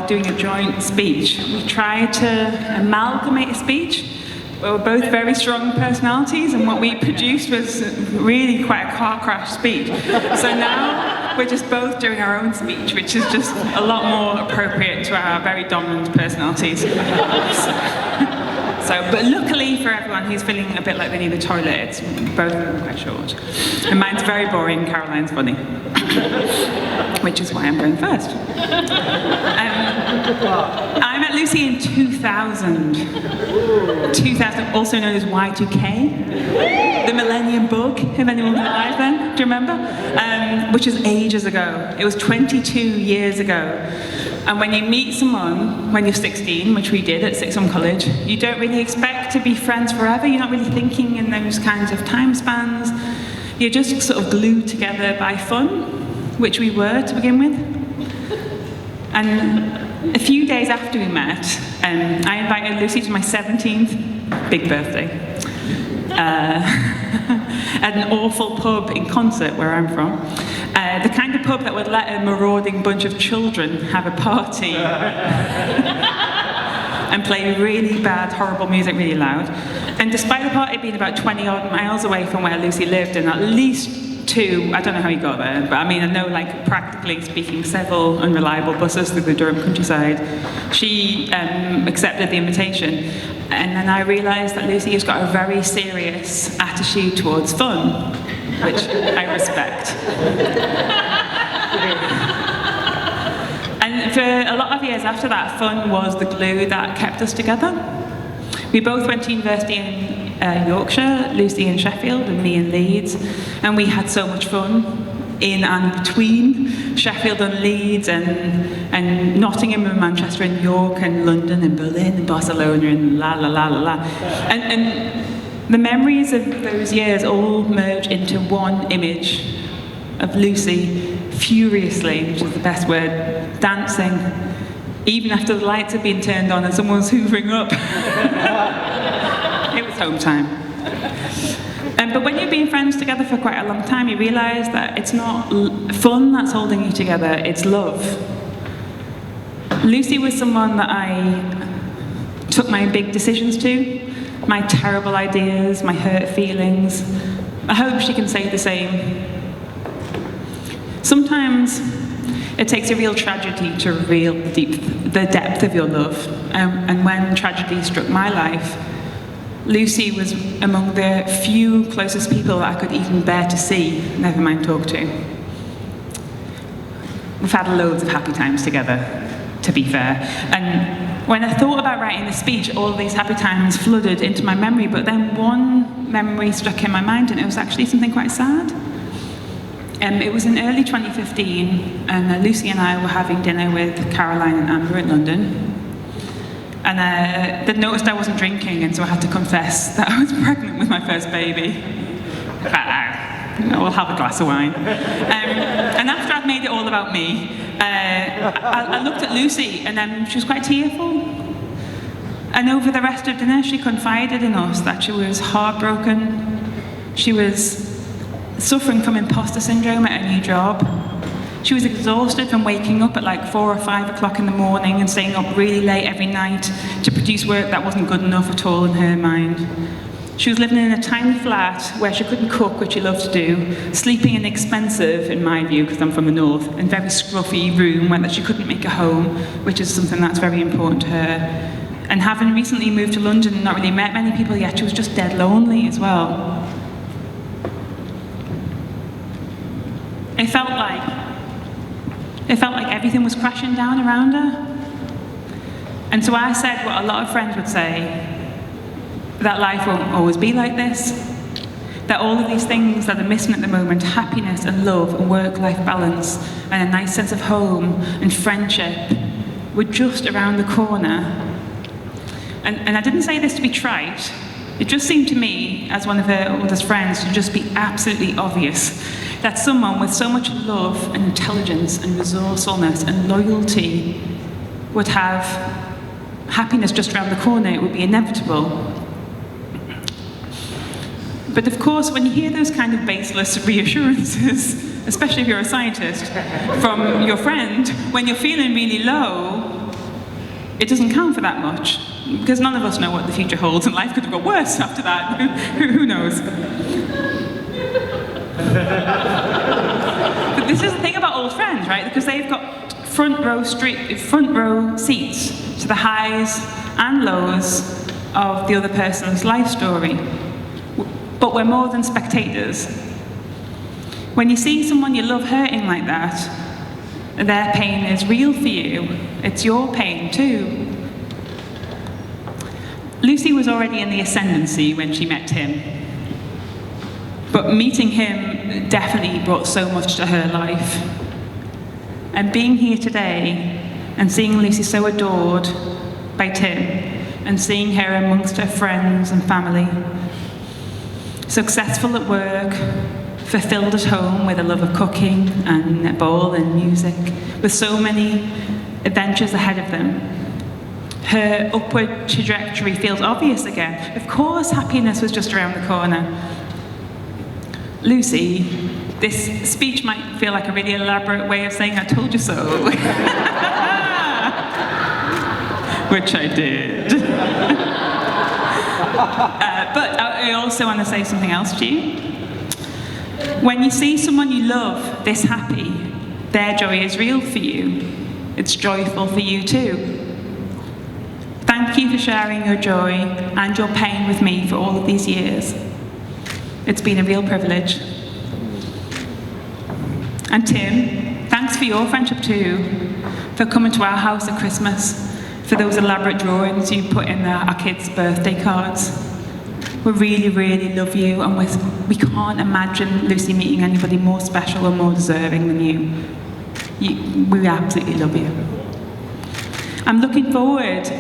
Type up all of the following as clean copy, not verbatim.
doing a joint speech, we tried to amalgamate a speech. We were both very strong personalities, and what we produced was really quite a car crash speech. So now we're just both doing our own speech, which is just a lot more appropriate to our very dominant personalities. But luckily for everyone who's feeling a bit like they need a toilet, it's both of them quite short. And mine's very boring, Caroline's funny. Which is why I'm going first. I met Lucy in 2000. 2000, also known as Y2K. The Millennium Bug, if anyone was alive then, do you remember? Which is ages ago. It was 22 years ago. And when you meet someone when you're 16, which we did at Sixth Form College, you don't really expect to be friends forever. You're not really thinking in those kinds of time spans. You're just sort of glued together by fun, which we were to begin with. And a few days after we met, I invited Lucy to my 17th big birthday at an awful pub in Concert, where I'm from. The kind of pub that would let a marauding bunch of children have a party and play really bad, horrible music really loud. And despite the party being about 20 odd miles away from where Lucy lived, and at least two, I don't know how he got there, but I mean, I know, like, practically speaking, several unreliable buses through the Durham countryside, she accepted the invitation. And then I realised that Lucy has got a very serious attitude towards fun, which I respect. And for a lot of years after that, fun was the glue that kept us together. We both went to university in Yorkshire, Lucy in Sheffield and me in Leeds, and we had so much fun in and between Sheffield and Leeds and Nottingham and Manchester and York and London and Berlin and Barcelona and la la la la la. And the memories of those years all merge into one image of Lucy furiously, which is the best word, dancing, even after the lights have been turned on and someone's hoovering up. It was home time. But when you've been friends together for quite a long time, you realise that it's not fun that's holding you together, it's love. Lucy was someone that I took my big decisions to, my terrible ideas, my hurt feelings. I hope she can say the same. Sometimes it takes a real tragedy to reveal the depth of your love. And when tragedy struck my life, Lucy was among the few closest people that I could even bear to see, never mind talk to. We've had loads of happy times together, to be fair. And when I thought about writing the speech, all of these happy times flooded into my memory, but then one memory stuck in my mind, and it was actually something quite sad. It was in early 2015, and Lucy and I were having dinner with Caroline and Amber in London. And they'd noticed I wasn't drinking, and so I had to confess that I was pregnant with my first baby. We'll have a glass of wine. And after I'd made it all about me, I looked at Lucy, and she was quite tearful. And over the rest of dinner, she confided in us that she was heartbroken. She was suffering from imposter syndrome at her new job. She was exhausted from waking up at like 4 or 5 o'clock in the morning and staying up really late every night to produce work that wasn't good enough at all in her mind. She was living in a tiny flat where she couldn't cook, which she loved to do, sleeping in an expensive, in my view, because I'm from the north, and very scruffy room where she couldn't make a home, which is something that's very important to her. And having recently moved to London and not really met many people yet, she was just dead lonely as well. It felt like everything was crashing down around her. And so I said what a lot of friends would say, that life won't always be like this, that all of these things that are missing at the moment, happiness and love and work-life balance and a nice sense of home and friendship, were just around the corner. And I didn't say this to be trite. It just seemed to me, as one of her oldest friends, to just be absolutely obvious that someone with so much love and intelligence and resourcefulness and loyalty would have happiness just around the corner. It would be inevitable. But of course, when you hear those kind of baseless reassurances, especially if you're a scientist, from your friend, when you're feeling really low, it doesn't count for that much, because none of us know what the future holds, and life could have got worse after that. Who knows? But this is the thing about old friends, right? Because they've got front row seats to the highs and lows of the other person's life story. But we're more than spectators. When you see someone you love hurting like that, their pain is real for you. It's your pain too. Lucy was already in the ascendancy when she met Tim. But meeting him definitely brought so much to her life. And being here today and seeing Lucy so adored by Tim and seeing her amongst her friends and family, successful at work, fulfilled at home with a love of cooking and netball and music, with so many adventures ahead of them, her upward trajectory feels obvious again. Of course, happiness was just around the corner. Lucy, this speech might feel like a really elaborate way of saying, "I told you so." Which I did. But I also want to say something else to you. When you see someone you love this happy, their joy is real for you. It's joyful for you too. Thank you for sharing your joy and your pain with me for all of these years. It's been a real privilege. And Tim, thanks for your friendship too, for coming to our house at Christmas, for those elaborate drawings you put in our kids' birthday cards. We really, really love you, and we can't imagine Lucy meeting anybody more special or more deserving than you. We absolutely love you. I'm looking forward,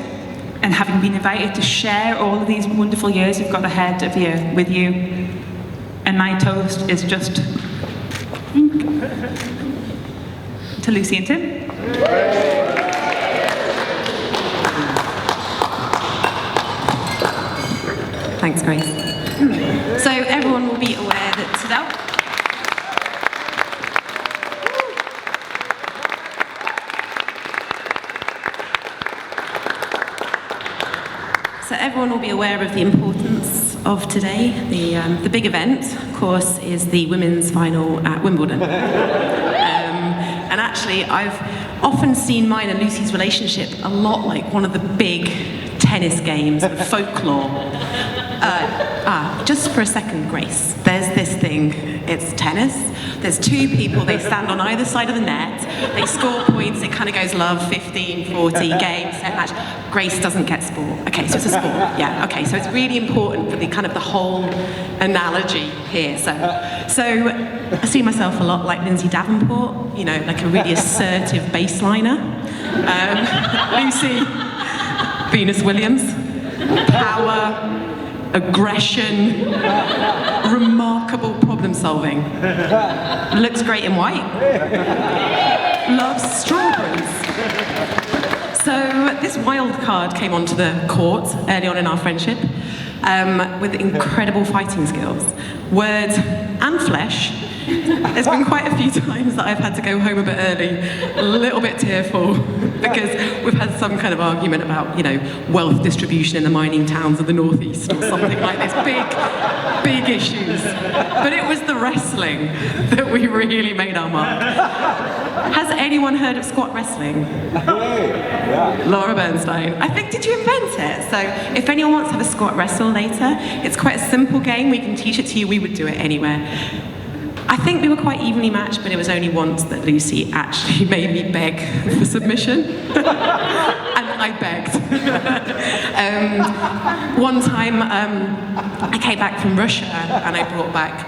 and having been invited to share all of these wonderful years we've got ahead of you with you. And my toast is just to Lucy and Tim. Thanks, Grace. So everyone will be aware that everyone will be aware of the importance of today. The big event, of course, is the women's final at Wimbledon. And actually, I've often seen mine and Lucy's relationship a lot like one of the big tennis games of folklore. Just for a second, Grace. There's this thing. It's tennis. There's two people. They stand on either side of the net. They score points. It kind of goes love, 15, 40, game, set, match. Grace doesn't get sport. Okay, so it's a sport. Yeah, okay. So it's really important for the kind of the whole analogy here. So I see myself a lot like Lindsay Davenport, you know, like a really assertive baseliner. Lucy, Venus Williams, power, aggression, remarkable problem solving. Looks great in white. Loves strawberries. So this wild card came onto the court early on in our friendship with incredible fighting skills, words and flesh. There's been quite a few times that I've had to go home a bit early, a little bit tearful, because we've had some kind of argument about, you know, wealth distribution in the mining towns of the northeast or something like this. Big issues. But it was the wrestling that we really made our mark. Has anyone heard of squat wrestling? Yeah. Laura Bernstein. I think, did you invent it? So if anyone wants to have a squat wrestle later, it's quite a simple game. We can teach it to you. We would do it anywhere. I think we were quite evenly matched, but it was only once that Lucy actually made me beg for submission. And I begged. One time, I came back from Russia and I brought back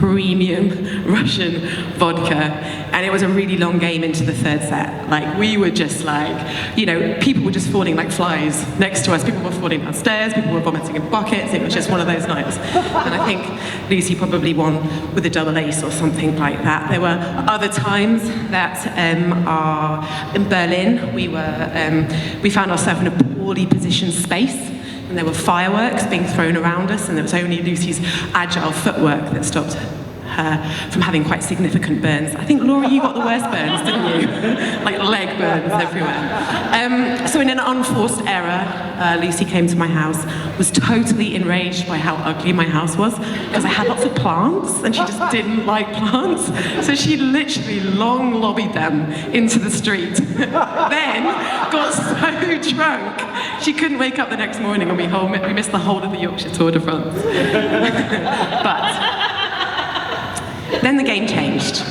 premium Russian vodka, and it was a really long game into the third set. Like, we were just like, you know, people were just falling like flies next to us. People were falling downstairs, people were vomiting in buckets. It was just one of those nights. And I think Lucy probably won with a double ace or something like that. There were other times that in Berlin, we found ourselves in a poorly positioned space, and there were fireworks being thrown around us, and it was only Lucy's agile footwork that stopped her. her from having quite significant burns. I think, Laura, you got the worst burns, didn't you? Like leg burns everywhere. So in an unforced error, Lucy came to my house, was totally enraged by how ugly my house was, because I had lots of plants, and she just didn't like plants. So she literally long lobbied them into the street. Then got so drunk, she couldn't wake up the next morning, and we missed the whole of the Yorkshire Tour de France. But then the game changed.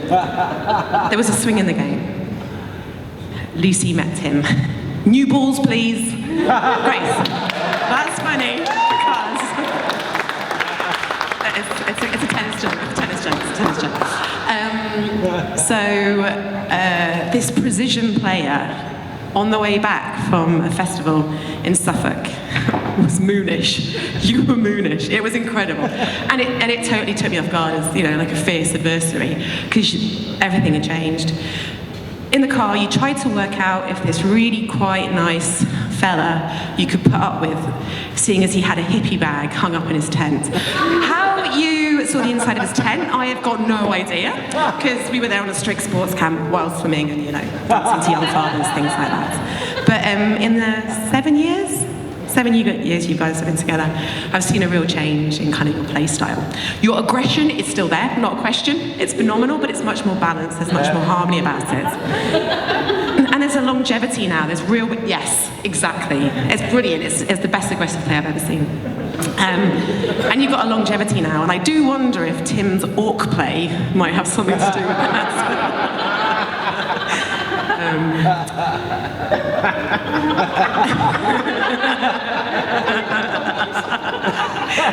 There was a swing in the game. Lucy met Tim. New balls, please. Grace. That's funny because it's a tennis joke. It's a tennis joke. It's a tennis joke. This precision player, on the way back from a festival in Suffolk, was moonish. You were moonish. It was incredible, and it totally took me off guard as, you know, like a fierce adversary, because everything had changed. In the car, you tried to work out if this really quite nice fella you could put up with, seeing as he had a hippie bag hung up in his tent. How you saw the inside of his tent, I have got no idea, because we were there on a strict sports camp while swimming and, you know, dancing to young fathers, things like that. But in the 7 years you guys have been together, I've seen a real change in kind of your play style. Your aggression is still there, not a question. It's phenomenal, but it's much more balanced. There's much more harmony about it. And there's a longevity now. There's real, yes, exactly. It's brilliant. It's the best aggressive play I've ever seen. And you've got a longevity now, and I do wonder if Tim's orc play might have something to do with that.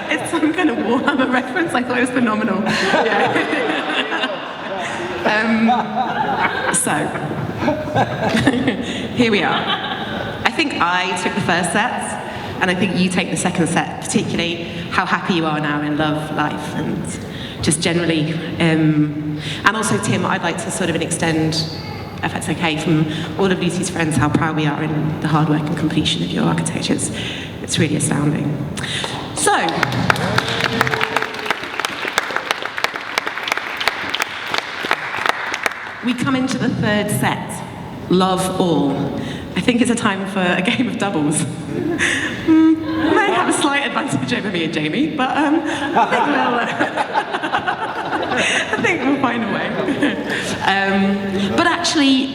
It's some kind of Warhammer reference. I thought it was phenomenal. Yeah. So here we are. I think I took the first set, and I think you take the second set, particularly how happy you are now in love, life, and just generally. And also, Tim, I'd like to sort of extend, if that's okay, from all of Lucy's friends, how proud we are in the hard work and completion of your architectures. It's really astounding. So, we come into the third set, Love All. I think it's a time for a game of doubles. May have a slight advantage over me and Jamie, but I think we'll find a way. But actually,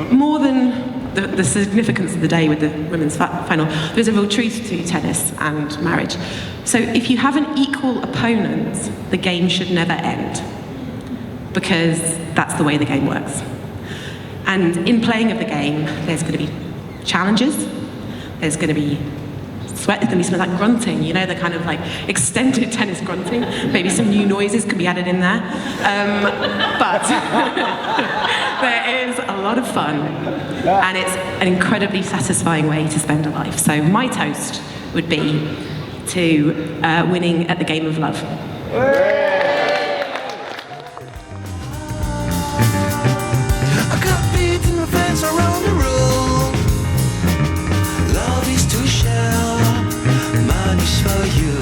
more than the significance of the day with the women's final, there's a real truth to tennis and marriage. So if you have an equal opponent, the game should never end, because that's the way the game works. And in playing of the game, there's going to be challenges, there's going to be sweat, there's going to be some like grunting, you know, the kind of like extended tennis grunting. Maybe some new noises could be added in there. But there is a lot of fun, and it's an incredibly satisfying way to spend a life. So my toast would be to winning at the game of love. I got beat in the fence around the room. Love is to share, money's for you.